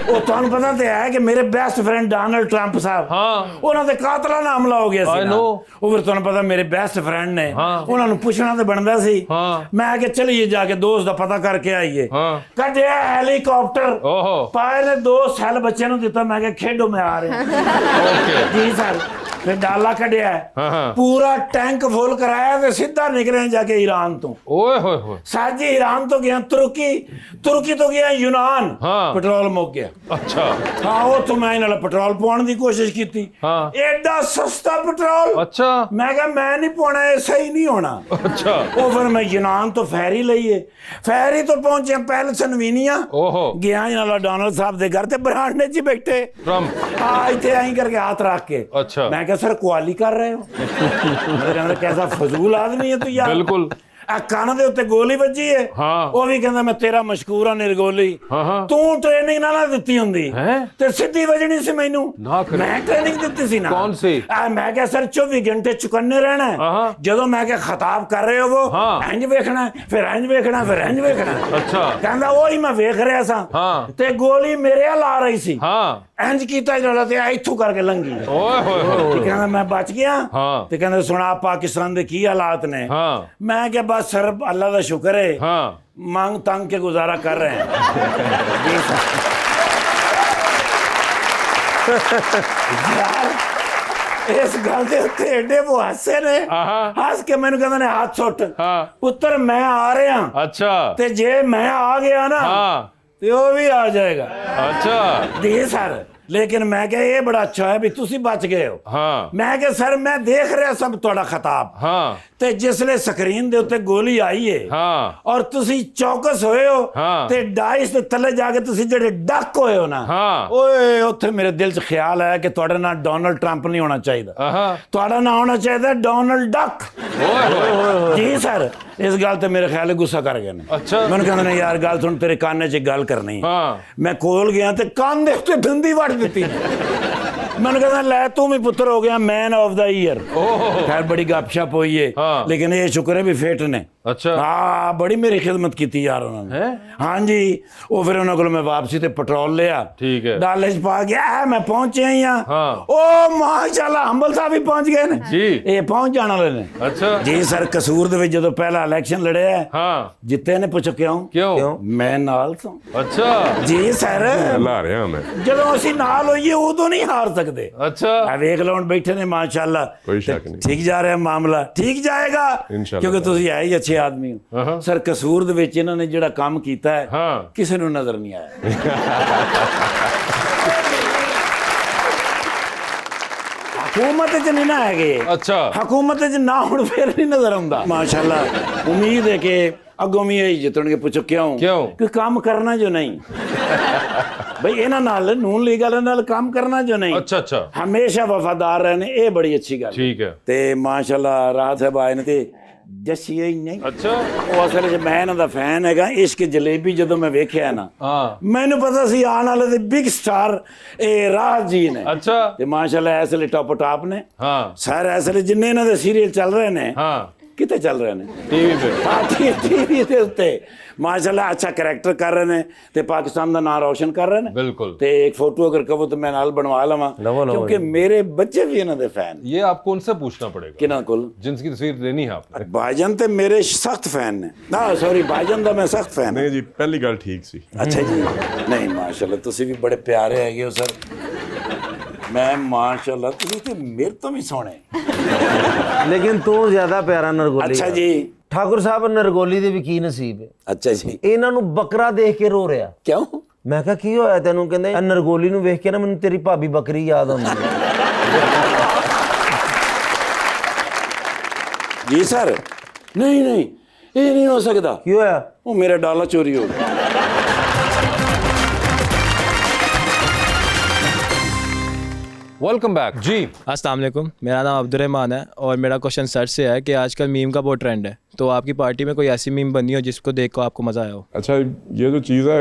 ਉਹ ਤੁਹਾਨੂੰ ਪਤਾ ਤੇ ਹੈ ਕਿ ਮੇਰੇ ਬੈਸਟ ਫਰੈਂਡ ਡੋਨਾਲਡ ਟਰੰਪ ਸਾਹਿਬ, ਹਾਂ, ਉਹਨਾਂ ਤੇ ਕਾਤਲਾਨਾ ਹਮਲਾ ਹੋ ਗਿਆ ਸੀ I ਨਾ। know। ਉਹ ਫਿਰ ਤੁਹਾਨੂੰ ਪਤਾ ਮੇਰੇ ਬੈਸਟ ਫਰੈਂਡ ਨੇ, ਹਾਂ। ਉਹਨਾਂ ਨੂੰ ਪੁੱਛਣਾ ਤੇ ਬਣਦਾ ਸੀ। ਹਾਂ। ਮੈਂ ਕਿ ਚਲੀਏ ਜਾ ਕੇ ਦੋਸਤ ਦਾ ਪਤਾ ਕਰਕੇ ਆਈਏ। ਹਾਂ। ਕੱਢਿਆ ਹੈਲੀਕਾਪਟਰ, ਓਹੋ। ਪਾਏ ਨੇ 2 ਸੈੱਲ ਬੱਚਿਆਂ ਨੂੰ ਦਿੱਤਾ। ਮੈਂ ਕਿ ਖੇਡੋ, ਮੈਂ ਆ ਰਿਹਾ। ओके। ਜੀ ਸਰ। ਫਿਰ ਡਾਲਾ ਕੱਢਿਆ, ਹਾਂ, ਹਾਂ। ਪੂਰਾ ਟੈਂਕ ਫੁੱਲ ਕਰਾਇਆ ਤੇ ਸਿੱਧਾ ਨਿਕਲੇ ਜਾ ਕੇ ਈਰਾਨ ਤੋਂ। ओए होए होए। ਸਾਜੀ ਈਰਾਨ ਤੋਂ ਗਿਆ ਤੁਰਕੀ, ਤੁਰਕੀ ਤੋਂ ਗਿਆ ਯੂਨਾਨ। ਹਾਂ। ਪੈਟਰੋਲ ਮੁੱਕ ਗਿਆ। अच्छा। ਹਾਂ, ਉਹ ਤੋਂ ਮੈਂ ਇਹਨਾਂ ਨਾਲ ਪੈਟਰੋਲ ਪਾਉਣ ਦੀ ਕੋਸ਼ਿਸ਼ ਕੀਤੀ। ਹਾਂ। ਐਡਾ ਸਸਤਾ ਪੈਟਰੋਲ। अच्छा। ਮੈਂ ਕਿਹਾ ਮੈਂ ਨਹੀਂ ਪਾਉਣਾ, ਇਹ ਸਹੀ ਨਹੀਂ ਹੋਣਾ। अच्छा। ਉਹ ਫਿਰ ਮੈਂ ਯੂਨਾਨ ਤੋਂ ਫੈਰੀ ਲਈਏ, ਫੈਰੀ ਤੋਂ ਪਹੁੰਚਿਆ ਪੈਲਸਨਵੀਨੀਆ। ओहो। ਗਿਆ ਇਹਨਾਂ ਨਾਲ ਡੋਨਾਲਡ ਸਾਹਿਬ ਦੇ ਘਰ ਤੇ ਬਰਾਂਡੇ 'ਚ ਹੀ ਬੈਠੇ। ट्रम्प। ਹਾਂ, ਇੱਥੇ ਆਈ ਕਰਕੇ ਹੱਥ ਰੱਖ ਕੇ। अच्छा। ਮੈਂ ਕਿਹਾ ਸਰ ਕੁਆਲੀ ਕਰ ਰਹੇ ਹੋ? ਮੈਂ ਕਹਿੰਦਾ ਕੈਸਾ ਫਜ਼ੂਲ ਆਦਮੀ ਹੈ ਤੂੰ ਯਾਰ। बिल्कुल। ਆ ਕੰਨ ਦੇ ਉੱਤੇ ਗੋਲੀ ਵੱਜੀ ਹੈ। ਹਾਂ। ਉਹ ਵੀ ਕਹਿੰਦਾ ਮੈਂ ਤੇਰਾ ਮਸ਼ਕੂਰ ਆ ਨਿਰਗੋਲੀ। ਹਾਂ, ਹਾਂ। ਤੂੰ ਟ੍ਰੇਨਿੰਗ ਨਾ ਦਿੱਤੀ ਹੁੰਦੀ ਹੈਂ? ਤੇ ਸਿੱਧੀ ਵੱਜਣੀ ਸੀ ਮੈਨੂੰ। ਨਾ ਕਰੇ। ਮੈਂ ਟ੍ਰੇਨਿੰਗ ਦਿੱਤੀ ਸੀ ਨਾ। ਕੌਣ ਸੀ? ਮੈਂ ਕਿਹਾ ਸਰ 24 ਘੰਟੇ ਚੁਕੰਨੇ ਰਹਿਣਾ ਹੈ। ਹਾਂ। ਜਦੋਂ ਮੈਂ ਕਿਹਾ ਖਿਤਾਬ ਕਰ ਰਹੇ ਹੋ ਉਹ ਹਾਂ। ਇੰਜ ਵੇਖਣਾ ਹੈ, ਫਿਰ ਇੰਜ ਵੇਖਣਾ, ਫਿਰ ਇੰਜ ਵੇਖਣਾ। अच्छा। ਕਹਿੰਦਾ ਉਹੀ ਮੈਂ ਵੇਖ ਰਿਹਾ ਸਾਂ। ਹਾਂ। ਤੇ ਗੋਲੀ ਮੇਰੇ ਵੱਲ ਆ ਰਹੀ ਸੀ। हाँ। ਇੰਜ ਕੀਤਾ ਜਿਹੜਾ ਤੇ ਇੱਥੋਂ ਕਰਕੇ ਲੰਘੀ। ओए होए होए। ਤੇ ਕਹਿੰਦਾ ਮੈਂ ਬਚ ਗਿਆ। ਹਾਂ। ਤੇ ਕਹਿੰਦਾ ਸੁਣਾ ਪਾਕਿਸਤਾਨ ਦੇ ਕੀ ਹਾਲਾਤ ਨੇ। हाँ। ਮੈਂ ਕਿਹਾ ਬਸ ਸਰ ਅੱਲਾ ਦਾ ਸ਼ੁਕਰ ਹੈ, हाँ। मांग तंग के गुजारा कर रहे हैं। जी सर। यार इस गल ਦੇ ਉੱਤੇ ਏਡੇ ਉਹ ਹੱਸੇ ਨੇ, ਹੱਸ ਕੇ ਮੈਨੂੰ ਕਹਿੰਦੇ ਨੇ ਹੱਥ ਸੁੱਟ। ਹਾਂ। ਪੁੱਤਰ ਮੈਂ ਆ ਰਿਹਾ अच्छा। ਤੇ ਜੇ ਮੈਂ ਆ ਗਿਆ ਨਾ हाँ। ਤੇ ਉਹ ਵੀ ਆ ਜਾਏਗਾ। अच्छा। ਜੀ ਸਰ। ਲੇਕਿਨ ਮੈਂ ਕਿਹਾ ਇਹ ਬੜਾ ਅੱਛਾ ਹੈ ਵੀ ਤੁਸੀਂ ਬਚ ਗਏ ਹੋ। हाँ। ਮੈਂ ਕਿਹਾ ਸਰ ਮੈਂ ਦੇਖ ਰਿਹਾ ਸਭ ਤੁਹਾਡਾ ਖਿਤਾਬ। हाँ। ਤੇ ਜਿਸਲੇ ਸਕਰੀਨ ਦੇ ਉੱਤੇ ਗੋਲੀ ਆਈ ਏ हाँ। ਔਰ ਤੁਸੀਂ ਚੌਕਸ ਹੋਏ ਹੋ ਹਾਂ। ਤੇ ਡਾਈਸ ਦੇ ਥੱਲੇ ਜਾ ਕੇ ਤੁਸੀਂ ਜਿਹੜੇ ਡੱਕ ਹੋਏ ਹੋ ਨਾ, ਹਾਂ। ਓਏ ਉੱਥੇ ਮੇਰੇ ਦਿਲ 'ਚ ਖਿਆਲ ਆਇਆ ਕਿ ਤੁਹਾਡਾ ਨਾਂ ਡੋਨਾਲਡ ਟਰੰਪ ਨਹੀਂ ਹੋਣਾ ਚਾਹੀਦਾ, हाँ। ਤੁਹਾਡਾ ਨਾਂ ਹੋਣਾ ਚਾਹੀਦਾ ਡੋਨਾਲਡ ਡੱਕ। ओए होए। ਜੀ ਸਰ। ਇਸ ਗੱਲ ਤੇ ਮੇਰੇ ਖਿਆਲ ਗੁੱਸਾ ਕਰ ਗਏ ਨੇ। अच्छा। ਮੈਨੂੰ ਕਹਿੰਦੇ ਨੇ ਯਾਰ ਗੱਲ ਸੁਣ, ਤੇਰੇ ਕੰਨ 'ਚ ਗੱਲ ਕਰਨੀ। हाँ। ਮੈਂ ਕੋਲ ਗਿਆ ਤੇ ਕੰਨ ਦੇ ਉੱਤੇ ਬਿੰਦੀ ਵੱਢ ਦਿੱਤੀ। ਮੈਨੂੰ ਕਹਿੰਦਾ ਲੈ ਤੂੰ ਵੀ ਪੁੱਤਰ ਹੋ ਗਿਆ ਮੈਨ ਆਫ ਦਾ ਈਅਰ। ओहो। ਖੈਰ ਬੜੀ ਗੱਪਸ਼ਪ ਹੋਈ ਏ। ਹਾਂ। ਲੇਕਿਨ ਇਹ ਸ਼ੁਕਰ ਹੈ ਵੀ ਫਿੱਟ ਨੇ। अच्छा। ਹਾਂ, ਬੜੀ ਮੇਰੀ ਖਿਦਮਤ ਕੀਤੀ ਯਾਰ ਉਹਨਾਂ ਨੇ। ਹੈਂ? ਹਾਂਜੀ। ਉਹ ਫਿਰ ਉਹਨਾਂ ਕੋਲ ਮੈਂ ਵਾਪਸੀ ਤੇ ਪੈਟਰੋਲ ਲਿਆ। ਠੀਕ ਹੈ। ਡਾਲੇ 'ਚ ਪਾ ਗਿਆ। ਮੈਂ ਪਹੁੰਚਿਆ ਹੀ ਹਾਂ। ਹਾਂ। ਉਹ ਮਾਸ਼ਾਅੱਲਾ ਹੰਬਲ ਸਾਹਿਬ ਵੀ ਪਹੁੰਚ ਗਏ ਨੇ। जी। ਇਹ ਪਹੁੰਚ ਜਾਣ ਵਾਲੇ ਨੇ। अच्छा। ਜੀ ਸਰ। ਕਸੂਰ ਦੇ ਵਿੱਚ ਜਦੋਂ ਪਹਿਲਾ ਇਲੈਕਸ਼ਨ ਲੜਿਆ हाँ। ਜਿੱਤੇ ਨੇ, ਪੁੱਛੋ ਕਿਉਂ? क्यों? ਮੈਂ ਨਾਲ ਸਾਂ। अच्छा। ਜੀ ਸਰ। ਲਾ ਰਿਹਾ ਮੈਂ। ਜਦੋਂ ਅਸੀਂ ਨਾਲ ਹੋਈਏ ਉਦੋਂ ਨਹੀਂ ਹਾਰ ਸਕਦੇ। अच्छा। ਆ ਵੇਖ ਲਓ ਹੁਣ ਬੈਠੇ ਨੇ ਮਾਸ਼ਾਅੱਲਾ। ਕੋਈ ਸ਼ੱਕ ਨਹੀਂ। ਠੀਕ ਜਾ ਰਿਹਾ ਮਾਮਲਾ, ਠੀਕ ਜਾਏਗਾ इंशाल्लाह। ਕਿਉਂਕਿ ਤੁਸੀਂ ਹੈ ਹੀ ਅੱਛੇ ਆਦਮੀ ਹੋ। ਹਾਂ। ਸਰ ਕਸੂਰ ਦੇ ਵਿੱਚ ਇਹਨਾਂ ਨੇ ਜਿਹੜਾ ਕੰਮ ਕੀਤਾ ਹੈ ਹਾਂ। ਕਿਸੇ ਨੂੰ ਨਜ਼ਰ ਨਹੀਂ ਆਇਆ। ਹਕੂਮਤ 'ਚ ਨਹੀਂ ਨਾ ਹੈਗੇ। अच्छा। ਹਕੂਮਤ 'ਚ ਨਾ ਹੁਣ ਫਿਰ ਨਹੀਂ ਨਜ਼ਰ ਆਉਂਦਾ। ਮਾਸ਼ਾਅੱਲਾ। ਉਮੀਦ ਹੈ ਕਿ ਅੱਗੋਂ ਵੀ ਇਹੀ ਜਿੱਤਣਗੇ। ਪੁੱਛੋ ਕਿਉਂ? ਕਿਉਂ? ਕਿ ਕੰਮ ਕਰਨਾ ਜੋ ਨਹੀਂ। ਬਈ ਇਹਨਾਂ ਨਾਲ ਨੂਨ ਲੀਗ ਵਾਲਿਆਂ ਨਾਲ ਕੰਮ ਕਰਨਾ ਜੋ ਨਹੀਂ। अच्छा। अच्छा। ਹਮੇਸ਼ਾ ਵਫਾਦਾਰ ਰਹੇ ਨੇ, ਇਹ ਬੜੀ ਅੱਛੀ ਗੱਲ। ठीक है। ਤੇ ਮਾਸ਼ਾਅੱਲਾ ਰਾਤ ਸਾਹਿਬ ਆਏ ਨੇ ਤੇ ਜੱਸੀ ਹੀ ਨਹੀਂ। अच्छा। ਉਹ ਅਸਲ ਵਿੱਚ ਮੈਂ ਇਹਨਾਂ ਦਾ ਫੈਨ ਹੈਗਾ। ਇਸ਼ਕ ਜਲੇਬੀ ਜਦੋਂ ਮੈਂ ਵੇਖਿਆ ਨਾ, हाँ। ਮੈਨੂੰ ਪਤਾ ਸੀ ਆਉਣ ਵਾਲੇ ਦੇ ਬਿਗ ਸਟਾਰ ਇਹ ਰਾਜ ਜੀ ਨੇ। अच्छा। ਤੇ ਮਾਸ਼ਾਅੱਲਾ ਇਸ ਲਈ ਟੌਪ ਟਾਪ ਨੇ। हाँ। ਸਾਰੇ ਇਸ ਲਈ ਜਿੰਨੇ ਇਹਨਾਂ ਦੇ ਸੀਰੀਅਲ ਚੱਲ ਰਹੇ ਨੇ, हाँ। ਕਿਤੇ ਚੱਲ ਰਹੇ ਨੇ टीवी पे। ਟੀਵੀ ਦੇ ਉੱਤੇ। ਮਾਸ਼ਾਅੱਲਾ ਅੱਛਾ ਕਰੈਕਟਰ ਕਰ ਰਹੇ ਨੇ ਤੇ ਪਾਕਿਸਤਾਨ ਦਾ ਨਾਮ ਰੌਸ਼ਨ ਕਰ ਰਹੇ ਨੇ। बिल्कुल। ਤੇ ਇੱਕ ਫੋਟੋ ਅਗਰ ਕਹੋ ਤਾਂ ਮੈਂ ਨਾਲ ਬਣਵਾ ਲਵਾਂ, ਕਿਉਂਕਿ ਮੇਰੇ ਬੱਚੇ ਵੀ ਇਹਨਾਂ ਦੇ ਫੈਨ। ये आपको उनसे पूछना पड़ेगा ਕਿਹਨਾਂ ਕੋਲ? जिनकी तस्वीर लेनी है आपने। ਭਾਈਜਾਨ ਤੇ ਮੇਰੇ ਸਖਤ ਫੈਨ ਨੇ। ਨਾ ਸੌਰੀ, ਭਾਈਜਾਨ ਦਾ ਮੈਂ ਸਖਤ ਫੈਨ। ਨਹੀਂ ਜੀ, ਪਹਿਲੀ ਗੱਲ ਠੀਕ ਸੀ। ਅੱਛਾ ਜੀ। ਨਹੀਂ ਮਾਸ਼ਾਅੱਲਾ ਤੁਸੀਂ ਵੀ ਬੜੇ ਪਿਆਰੇ ਹੈਗੇ ਹੋ ਸਰ। ਮੈਂ ਮਾਸ਼ਾਅੱਲਾ ਤੁਸੀਂ ਤੇ ਮੇਰੇ ਤੋਂ ਵੀ ਸੋਹਣੇ। लेकिन तू ज्यादा प्यारा नरगोली। ਅੱਛਾ ਜੀ। ठाकुर साहब नरगोली ਦੇ ਵੀ ਕੀ ਨਸੀਬ ਹੈ। ਅੱਛਾ ਜੀ। ਇਹਨਾਂ ਨੂੰ ਬੱਕਰਾ ਦੇਖ ਕੇ ਰੋ ਰਿਹਾ। ਕਿਉਂ? ਮੈਂ ਕਿਹਾ ਕੀ ਹੋਇਆ ਤੈਨੂੰ? ਕਹਿੰਦੇ ਇਹ ਨਰਗੋਲੀ ਨੂੰ ਵੇਖ ਕੇ ਨਾ ਮੈਨੂੰ ਤੇਰੀ ਭਾਬੀ ਬੱਕਰੀ ਯਾਦ ਆਉਂਦੀ ਹੈ। ਜੀ ਸਰ। ਨਹੀਂ ਨਹੀਂ, ਇਹ ਨਹੀਂ ਹੋ ਸਕਦਾ। ਕੀ ਹੋਇਆ? ਉਹ ਮੇਰਾ ਡਾਲਾ ਚੋਰੀ ਹੋ ਗਿਆ। वेलकम बैक जी। अस्सलाम वालेकुम, मेरा नाम अब्दुर्रहमान है और मेरा क्वेश्चन सर से है कि आजकल मीम का बहुत ट्रेंड है, तो आपकी पार्टी में कोई ऐसी मीम बनी हो जिसको देख कर आपको मज़ा आया हो? अच्छा, ये जो चीज़ है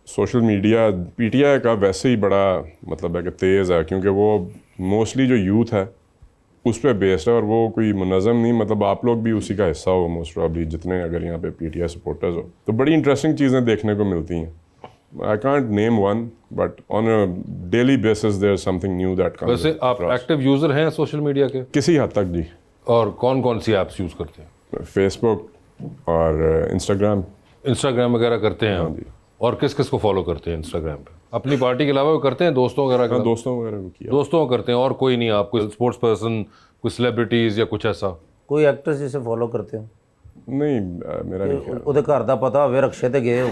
सोशल मीडिया, पीटीआई का वैसे ही बड़ा मतलब है कि तेज़ है, क्योंकि वो मोस्टली जो यूथ है उस पर बेस्ड है और वो कोई मुनज़्ज़म नहीं, मतलब आप लोग भी उसी का हिस्सा हो मोस्ट प्रॉब्ली, जितने अगर यहाँ पे पीटीआई सपोर्टर्स हो, तो बड़ी इंटरेस्टिंग चीज़ें देखने को मिलती हैं। I can't name one, but on a daily basis there's something new that comes. वैसे आप across. एक्टिव यूजर हैं सोशल मीडिया के? किसी हद तक जी। और कौन कौन सी ऐप्स यूज करते हैं? फेसबुक और इंस्टाग्राम। इंस्टाग्राम वगैरह करते हैं हाँ आप? जी। और किस किस को फॉलो करते हैं इंस्टाग्राम पे? अपनी पार्टी के अलावा वो करते हैं दोस्तों वगैरह के हाँ, साथ? दोस्तों वगैरह को किया। दोस्तों को करते हैं और कोई नहीं? आप कोई स्पोर्ट्स पर्सन, कोई सेलिब्रिटीज या कुछ ऐसा? कोई एक्ट्रेस जिसे फॉलो करते हो? नहीं मेरा नहीं ख्याल। ਉਹਦੇ ਘਰ ਦਾ ਪਤਾ ਹੋਵੇ ਰਕਸ਼ੇ ਤੇ ਗਏ ਹੋ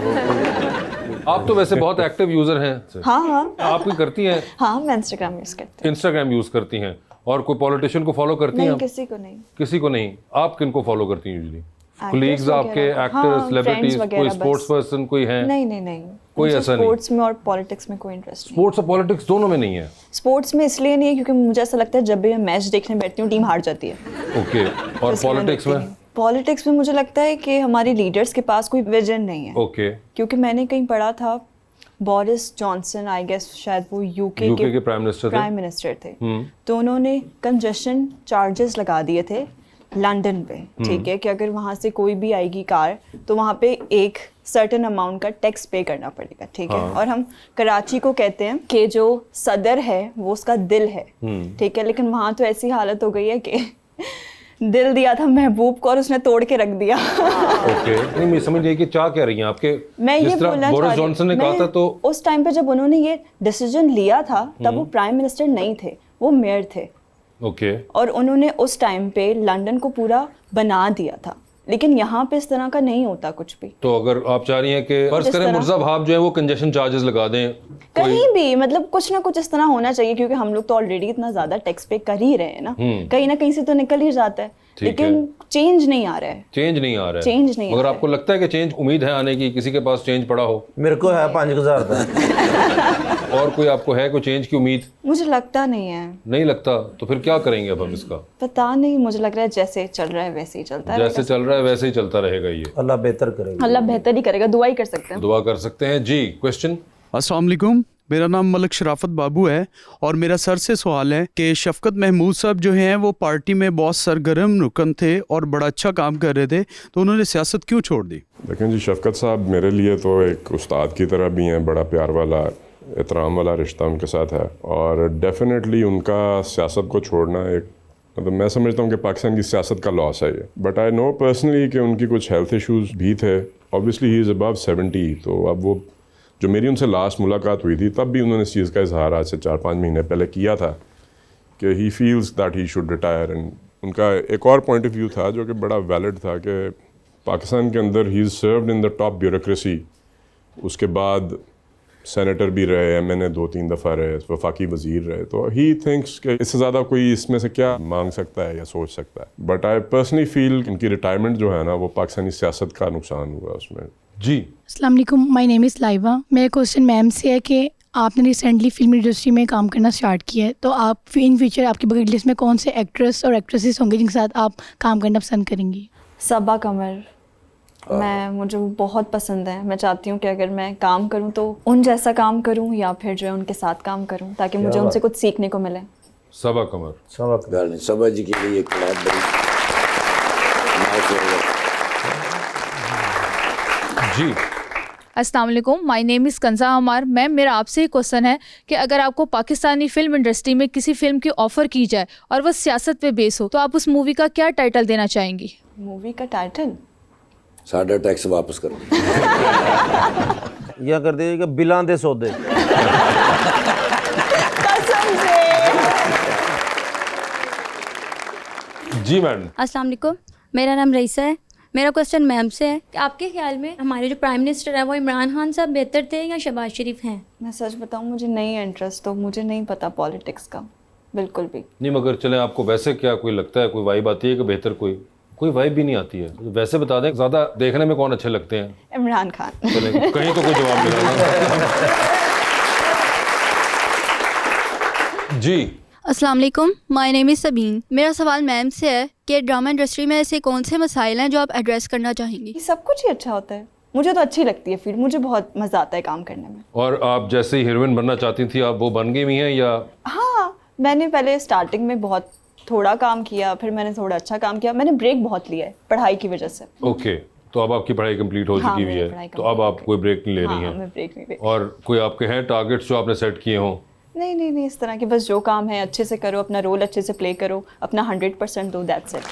आप तो वैसे बहुत एक्टिव यूजर हैं। हाँ हाँ आप भी करती हैं? हाँ, मैं इंस्टाग्राम यूज करती इंस्टाग्राम यूज करती हैं? और कोई पॉलिटिशियन को फॉलो करती हूँ। हैं नहीं, आप? किसी को नहीं। किसी को नहीं। आप किनको फॉलो करती हैं यूजली? Actors कोलीग्स आपके, वगैरह। एक्टर्स, हाँ, सेलिब्रिटीज, friends कोई वगैरह स्पोर्ट्स बस। पर्सन कोई है? नहीं नहीं नहीं, कोई मुझे ऐसा नहीं? स्पोर्ट्स में और पॉलिटिक्स में कोई इंटरेस्ट नहीं। स्पोर्ट्स और पॉलिटिक्स दोनों में नहीं है? स्पोर्ट्स में इसलिए नहीं है क्योंकि मुझे ऐसा लगता है जब भी मैं मैच देखने बैठती हूँ टीम हार जाती है। ओके। और पॉलिटिक्स में? पॉलिटिक्स में मुझे लगता है कि हमारे लीडर्स के पास कोई विजन नहीं है। ओके। क्योंकि मैंने कहीं पढ़ा था बोरिस जॉनसन, आई गेस शायद वो यूके के प्राइम मिनिस्टर थे। तो उन्होंने कंजेशन चार्जेस लगा दिए थे लंदन पे, ठीक है, कि अगर वहाँ से कोई भी आएगी कार तो वहाँ पे एक सर्टेन अमाउंट का टैक्स पे करना पड़ेगा, ठीक है। और हम कराची को कहते हैं कि जो सदर है वो उसका दिल है, ठीक है, लेकिन वहाँ तो ऐसी हालत हो गई है कि दिल दिया था महबूब को और उसने तोड़ के रख दिया। ओके। नहीं, मैं समझ नहीं कि क्या कह रही हैं आपके। मैं ये जिस तरह बोलना बोरिस चाह रही हूँ, जॉनसन ने कहा मैं था तो उस टाइम पे जब उन्होंने ये डिसीजन लिया था तब वो प्राइम मिनिस्टर नहीं थे, वो मेयर थे। ओके। और उन्होंने उस टाइम पे लंदन को पूरा बना दिया था, लेकिन यहाँ पे इस तरह का नहीं होता कुछ भी। तो अगर आप चाह रही हैं कि फर्ज जिस करें तरह- मुर्जा भाब जो है वो कंजेशन चार्जेस लगा दें कहीं भी, मतलब कुछ ना कुछ इस तरह होना चाहिए, क्योंकि हम लोग तो ऑलरेडी इतना ज्यादा टैक्स पे कर ही रहे हैं ना, कहीं ना कहीं से तो निकल ही जाता है, ठीक लेकिन चेंज नहीं आ रहा है। चेंज नहीं आ रहा है? चेंज नहीं आ मगर रहा आपको लगता है कि चेंज उम्मीद है आने की? किसी के पास चेंज पड़ा हो? मेरे को है 5000 का। और कोई आपको है कोई चेंज की उम्मीद? मुझे लगता नहीं है। नहीं लगता? तो फिर क्या करेंगे अब हम इसका? पता नहीं, मुझे लग रहा है जैसे चल रहा है वैसे ही चलता है। जैसे चल रहा है वैसे ही चलता रहेगा ये। अल्लाह बेहतर करेगा। अल्लाह बेहतर ही करेगा, दुआ ही कर सकते हैं। दुआ कर सकते हैं जी। क्वेश्चन। अस्सलाम वालेकुम, मेरा नाम मलिक शराफत बाबू है और मेरा सर से सवाल है कि शफकत महमूद साहब जो हैं वो पार्टी में बहुत सरगर्म रुकन थे और बड़ा अच्छा काम कर रहे थे, तो उन्होंने सियासत क्यों छोड़ दी? लेकिन जी शफकत साहब मेरे लिए तो एक उस्ताद की तरह भी हैं, बड़ा प्यार वाला एहतराम वाला रिश्ता उनके साथ है और डेफिनेटली उनका सियासत को छोड़ना एक, मतलब मैं समझता हूँ कि पाकिस्तान की सियासत का लॉस है ये। बट आई नो पर्सनली कि उनकी कुछ हेल्थ इश्यूज भी थे। ऑब्वियसली ही इज़ अबव 70, तो अब वो जो मेरी उनसे लास्ट मुलाकात हुई थी तब भी उन्होंने इस चीज़ का इजहार आज से 4-5 महीने पहले किया था कि he feels that he should retire. And उनका एक और पॉइंट ऑफ व्यू था जो कि बड़ा वैलिड था कि पाकिस्तान के अंदर he is served in the top bureaucracy, उसके बाद सेनेटर भी रहे, MNA 2-3 दफ़ा रहे, वफाकी वज़ीर रहे, तो ही थिंक्स कि इससे ज़्यादा कोई इसमें से क्या मांग सकता है या सोच सकता है। बट आई पर्सनली फील उनकी रिटायरमेंट जो है ना वो पाकिस्तानी सियासत का नुकसान हुआ उसमें। जी। अस्सलाम वालेकुम, माय नेम इज़ लाइवा। मेरा क्वेश्चन मैम से है कि आपने रिसेंटली फिल्म इंडस्ट्री में काम करना स्टार्ट किया है, तो आप इन फ्यूचर आपकी बकेट लिस्ट में कौन से एक्ट्रेस और एक्ट्रेसेस होंगे जिनके साथ आप काम करना पसंद करेंगी? सबा कमर, मुझे वो बहुत पसंद है। मैं चाहती हूँ कि अगर मैं काम करूँ तो उन जैसा काम करूँ या फिर जो है उनके साथ काम करूँ ताकि मुझे उनसे कुछ सीखने को मिले। सबा कमर। सबा जी के लिए एक बहुत बड़ी जी। अस्सलाम वालेकुम, my name is Kanza Ammar. Ma'am मेरा आपसे एक क्वेश्चन है कि अगर आपको पाकिस्तानी फिल्म इंडस्ट्री में किसी फिल्म की ऑफ़र की जाए और वो सियासत पे बेस हो तो आप उस मूवी का क्या टाइटल देना चाहेंगी? मूवी का टाइटल? साढ़ा टैक्स वापस करो या कर दीजिएगा बिलां दे सौदे। जी मैडम। अस्सलाम वालेकुम, मेरा नाम रईसा है। मेरा क्वेश्चन मैम से है कि आपके ख्याल में हमारे जो प्राइम मिनिस्टर है वो इमरान खान साहब बेहतर थे या शहबाज शरीफ हैं? मैं सच बताऊं, मुझे नहीं है इंटरेस्ट, तो मुझे नहीं पता पॉलिटिक्स का बिल्कुल भी नहीं। मगर चलें, आपको वैसे क्या कोई लगता है, कोई वाइब आती है कि बेहतर? कोई वाइब भी नहीं आती है? वैसे बता दें, ज़्यादा देखने में कौन अच्छे लगते हैं? इमरान खान। चलें, कहीं तो कोई जवाब मिला ना। जी। अस्सलाम वालेकुम, माय नेम इज़ सबीन। मेरा सवाल मैम से है कि ड्रामा इंडस्ट्री में ऐसे कौन से मसाइल हैं जो आप एड्रेस करना चाहेंगी? सब कुछ ही अच्छा होता है, मुझे तो अच्छी लगती है फील्ड, मुझे बहुत मज़ा आता है काम करने में। और आप जैसे ही हीरोइन बनना चाहती थी, आप वो बन गई हुई हैं या? हाँ, मैंने पहले स्टार्टिंग में बहुत थोड़ा काम किया, फिर मैंने थोड़ा अच्छा काम किया, मैंने ब्रेक बहुत लिया है पढ़ाई की वजह से। ओके, तो अब आपकी पढ़ाई कंप्लीट हो हाँ, चुकी हुई मेरी है, पढ़ाई तो अब आप कोई ब्रेक नहीं ले रही हाँ, हैं? मैं ब्रेक नहीं ले। और कोई आपके हैं टारगेट्स जो आपने सेट किए हों? नहीं नहीं नहीं, इस तरह के बस जो काम है अच्छे से करो, अपना रोल अच्छे से प्ले करो, अपना 100% दो, दैट्स इट।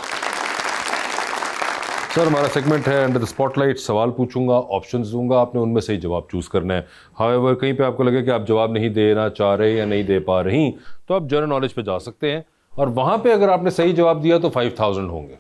सर हमारा सेगमेंट है अंडर द स्पॉटलाइट, सवाल पूछूंगा, ऑप्शंस दूंगा, आपने उनमें से ही जवाब चूज़ करना है। हाउएवर कहीं पे आपको लगे कि आप जवाब नहीं देना चाह रहे या नहीं दे पा रही, तो आप जनरल नॉलेज पे जा सकते हैं, और वहाँ पे अगर आपने सही जवाब दिया तो 5000 होंगे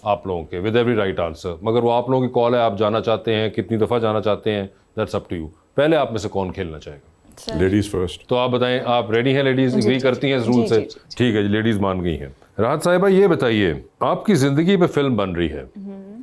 आप लोगों के विद एवरी राइट आंसर। मगर वो आप लोगों की कॉल है, आप जाना चाहते हैं, कितनी दफ़ा जाना चाहते हैं, दैट्स अप टू यू। पहले आप में से कौन खेलना चाहेगा? Ladies first. तो आप बताएं, आप रेडी हैं लेडीज? एग्री करती हैं इस रूल से? ठीक है जी, लेडीज मान गई हैं। राहत साहिबा ये बताइए, आपकी ज़िंदगी में फिल्म बन रही है,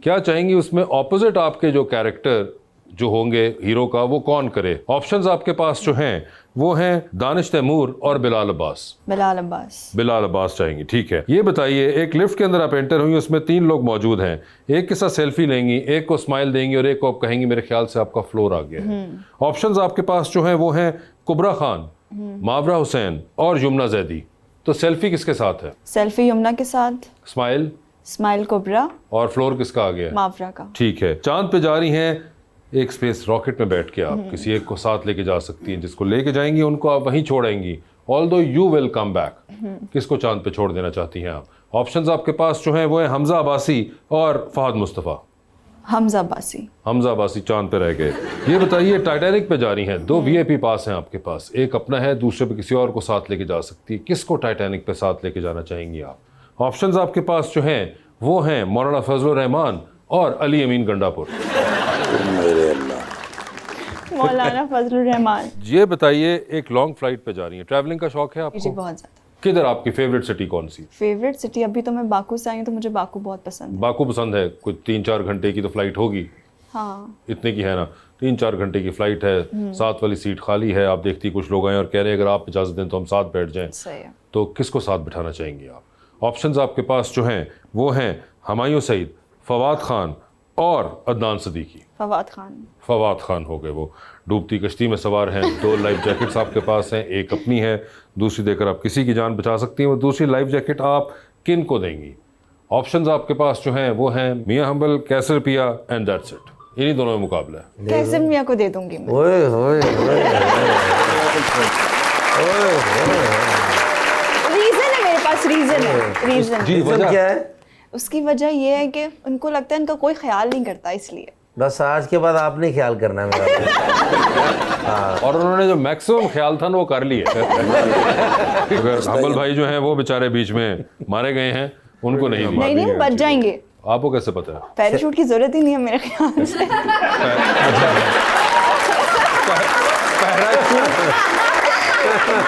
क्या चाहेंगी उसमें ऑपोजिट आपके जो कैरेक्टर जो होंगे हीरो का वो कौन करे? ऑप्शंस आपके पास जो हैं वो हैं दानिश तैमूर और बिलाल अब्बास। बिलाल अब्बास। बिलाल अब्बास चाहेंगी, ठीक है। ये बताइए, एक लिफ्ट के अंदर आप एंटर हुई, उसमें 3 लोग मौजूद हैं, एक के साथ सेल्फी लेंगी, एक को स्माइल देंगी और एक को आप कहेंगी मेरे ख्याल से आपका फ्लोर आ गया है। ऑप्शंस आपके पास जो हैं वो हैं कुबरा खान, मावरा हुसैन और यमुना जैदी। तो सेल्फी किसके साथ है? सेल्फी यमुना के साथ, स्माइल स्माइल कुबरा, और फ्लोर किसका आ गया? मावरा का। ठीक है। चांद पे जा रही हैं, एक स्पेस रॉकेट में बैठ के आप किसी एक को साथ लेके जा सकती हैं, जिसको लेके जाएंगी उनको आप वहीं छोड़ेंगी, although you will come back. किसको चांद पे छोड़ देना चाहती हैं आप? ऑप्शंस आपके पास जो हैं वो है हमजा अब्बासी और फहद मुस्तफ़ा। हमजा अब्बासी। हमजा अब्बासी चांद पे रह गए। ये बताइए, टाइटैनिक पे जा रही हैं, 2 वीआईपी पास हैं आपके पास, एक अपना है, दूसरे पे किसी और को साथ लेके जा सकती है, किसको टाइटैनिक पे साथ लेके जाना चाहेंगी आप? ऑप्शंस आपके पास जो हैं वो हैं मौलाना फजलुर रहमान और अली अमीन गंडापुर। मौलाना फजलुर रहमान। ये बताइए, एक लॉन्ग फ्लाइट पे जा रही हैं, ट्रैवलिंग का शौक है आपको? जी बहुत ज़्यादा। किधर आपकी फेवरेट सिटी कौन सी? फेवरेट सिटी अभी तो मैं बाकू से आई हूँ, तो मुझे बाकू बहुत पसंद है। बाकू पसंद है? कुछ 3-4 घंटे की तो फ्लाइट होगी? हाँ, इतने की है ना, 3-4 घंटे की फ्लाइट है, साथ वाली सीट खाली है, आप देखती कुछ लोग आए और कह रहे हैं अगर आप इजाज़त दें तो हम साथ बैठ जाएं, सही है। तो किसको साथ बिठाना चाहेंगे आप? ऑप्शंस आपके पास जो हैं वो हैं हुमायूं सईद, फवाद खान और अदनान सदीकी। फवाद खान। फवाद खान हो गए। वो डूबती कश्ती में सवार हैं, 2 लाइफ जैकेट्स आपके पास हैं, एक अपनी है, दूसरी देकर आप किसी की जान बचा सकती हैं। वो दूसरी लाइफ जैकेट आप किन को देंगी? ऑप्शंस आपके पास जो हैं वो हैं मियां हम्बल, कैसर पिया एंड दैट्स इट। इन्हीं दोनों में मुकाबला है। कैसर मियां को दे दूंगी मैं। ओए होए रीजन है मेरे पास, रीजन है, रीजन। रीजन क्या है? उसकी वजह ये है कि उनको लगता है इनका कोई ख्याल नहीं करता, इसलिए। बस आज के बाद आपने ख्याल करना है मेरा। और उन्होंने जो मैक्सिमम ख्याल था ना वो कर लिया। अगर हम्बल भाई जो हैं वो बेचारे बीच में मारे गए हैं, उनको नहीं नहीं नहीं, बच जाएंगे। आपको कैसे पता है? पैराशूट की जरूरत ही नहीं है मेरे ख्याल से।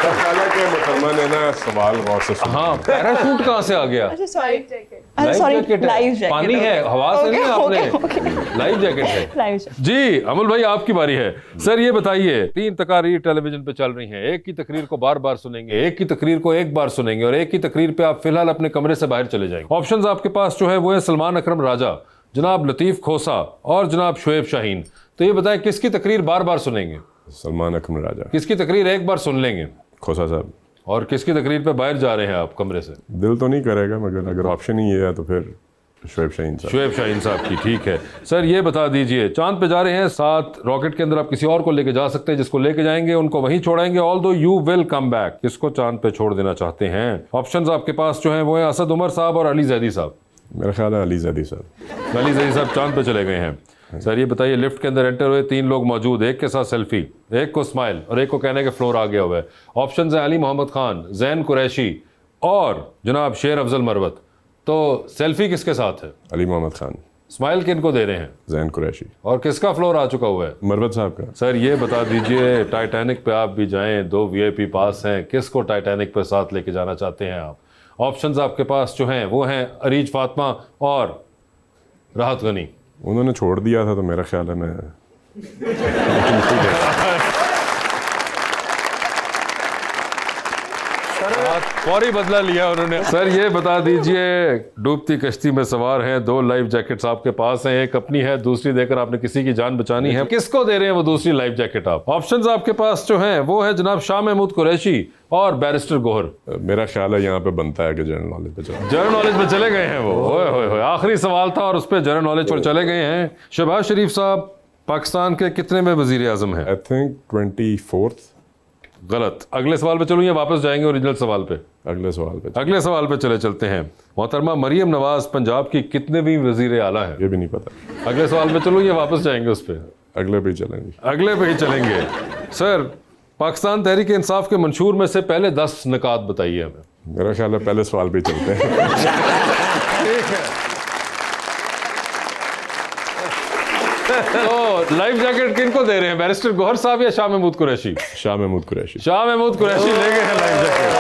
हालांकि मुसलमान है ना, सवाल गौर से सुनो। हाँ, पैराशूट कहाँ से आ गया? अच्छा सॉरी, लाइफ जैकेट है, पानी है, हवा से नहीं आपने, लाइफ जैकेट है। Life jacket. जी अमल भाई आपकी बारी है। सर ये बताइए, 3 तकारीर टेलीविजन पे चल रही हैं, एक की तकरीर को बार बार सुनेंगे, एक की तकरीर को एक बार सुनेंगे और एक की तकरीर पे आप फिलहाल अपने कमरे से बाहर चले जाएंगे। ऑप्शंस आपके पास जो है वो है सलमान अकरम राजा, जनाब लतीफ़ खोसा और जनाब शुएब शाहीन। तो ये बताएं किसकी तकरीर बार बार सुनेंगे? सलमान अकरम राजा। किसकी तकरीर एक बार सुन लेंगे? खोसा साहब। और किसकी तकरीर पे बाहर जा रहे हैं आप कमरे से? दिल तो नहीं करेगा, मगर अगर ऑप्शन ही ये है तो फिर शुएब शाहीन साहब। शुएब शाहीन साहब की, ठीक है। सर ये बता दीजिए, चांद पे जा रहे हैं, साथ रॉकेट के अंदर आप किसी और को लेके जा सकते हैं, जिसको लेके जाएंगे उनको वहीं छोड़ेंगे, although you will come back. किसको चांद पे छोड़ देना चाहते हैं? ऑप्शंस आपके पास जो हैं वो है असद उमर साहब और अली जैदी साहब। मेरा ख्याल है अली जैदी साहब। अली जैदी साहब चांद पे चले गए हैं। सर ये बताइए, लिफ्ट के अंदर एंटर हुए, 3 लोग मौजूद, एक के साथ सेल्फी, एक को स्माइल और एक को कहने के फ्लोर आ गया हुआ है। ऑप्शंस हैं अली मोहम्मद खान, जैन कुरैशी और जनाब शेर अफजल मरवत। तो सेल्फी किसके साथ है? अली मोहम्मद खान। स्माइल किन को दे रहे हैं? जैन कुरैशी। और किसका फ्लोर आ चुका हुआ है? मरवत साहब का। सर ये बता दीजिए, टाइटैनिक पे आप भी जाएं, 2 वीआईपी पास हैं, किसको टाइटैनिक पे साथ लेके जाना चाहते हैं आप? ऑप्शंस आपके पास जो हैं वो हैं अरीज फातिमा और राहत गनी। उन्होंने छोड़ दिया था तो मेरा ख्याल है मैं फौरी बदला लिया उन्होंने। सर ये बता दीजिए, डूबती कश्ती में सवार हैं, 2 लाइफ जैकेट्स आपके पास हैं, एक अपनी है, दूसरी देकर आपने किसी की जान बचानी है, किसको दे रहे हैं वो दूसरी लाइफ जैकेट आप? ऑप्शंस आपके पास जो हैं वो है जनाब शाह महमूद कुरैशी और बैरिस्टर गोहर। मेरा ख्याल है यहाँ पे बनता है कि जनरल नॉलेज पे चला। जनरल नॉलेज पे चले गए हैं वो। ओए होए होए, आखिरी सवाल था और उस पर जनरल नॉलेज पर चले गए हैं। शहबाज शरीफ साहब पाकिस्तान के कितने में वजीर आजम है? I think 24th। गलत। अगले सवाल पे चलूँ या वापस जाएंगे ओरिजिनल सवाल पे? अगले सवाल पे चलते हैं। मोहतरमा मरियम नवाज पंजाब की कितनेवीं वजीर आला है? ये भी नहीं पता। अगले सवाल पे चलूँ या वापस जाएंगे उस पर? अगले पे ही चलेंगे। अगले पे ही चलेंगे। सर पाकिस्तान तहरीक इंसाफ के मंशूर में से पहले 10 निकात बताइए हमें। मेरा ख्याल है पहले सवाल पे ही चलते हैं। ठीक है। तो लाइफ जैकेट किनको दे रहे हैं, बैरिस्टर गौहर साहब या शाह महमूद कुरैशी? शाह महमूद कुरैशी। शाह महमूद कुरैशी ले गए हैं लाइफ जैकेट।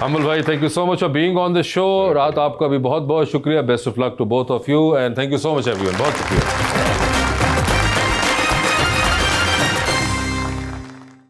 अमल भाई, thank you so much for being on the show. रात आपका भी बहुत बहुत शुक्रिया। Best of luck to both of you and thank you so much everyone. बहुत शुक्रिया।